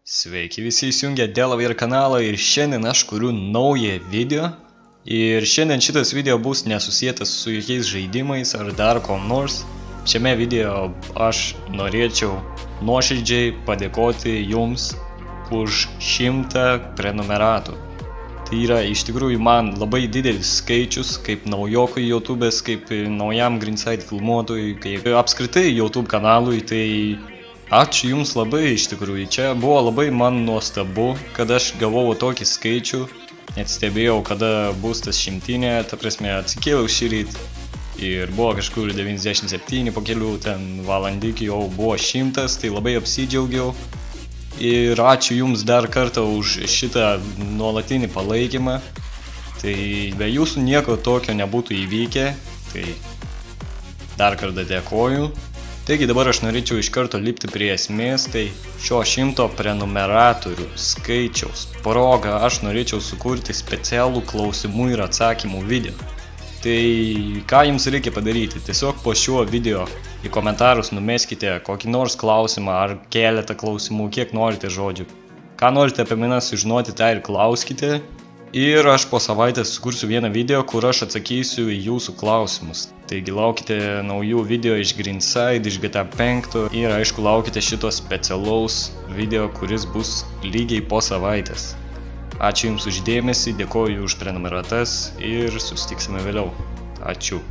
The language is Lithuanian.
Sveiki visi įsijungę Delaware kanalą ir šiandien aš kuriu naują video. Ir šiandien šitas video bus nesusietas su jokiais žaidimais ar dar kom nors. Šiame video aš norėčiau nuoširdžiai padėkoti jums už 100 prenumeratų. Tai yra iš tikrųjų man labai didelis skaičius, kaip naujokui YouTube'as, kaip naujam Greenside filmuotojui, kaip apskritai YouTube kanalui, tai ačiū jums labai iš tikrųjų. Čia buvo labai man nuostabu, kad aš gavau tokį skaičių, net stebėjau, kada bus tas 100, ta prasme atsikėliau šįryt ir buvo kažkur 97, po kelių ten valandikių jau buvo 100, tai labai apsidžiaugiau. Ir ačiū jums dar kartą už šitą nuolatinį palaikymą. Tai be jūsų nieko tokio nebūtų įvykę, tai dar kartą dėkoju. Taigi dabar aš norėčiau iš karto lipti prie esmės, tai šio 100 prenumeratorių skaičiaus proga aš norėčiau sukurti specialų klausimų ir atsakymų video. Tai ką jums reikia padaryti? Tiesiog po šiuo video į komentarus numeskite kokį nors klausimą ar keletą klausimų, kiek norite žodžių. Ką norite apie mane sužinoti, tai ir klauskite. Ir aš po savaitės sukursiu vieną video, kur aš atsakysiu į jūsų klausimus. Taigi laukite naujų video iš Greenside, iš GTA 5 ir aišku laukite šito specialaus video, kuris bus lygiai po savaitės. Ačiū jums už dėmesį, dėkoju už prenumeratas ir susitiksime vėliau. Ačiū.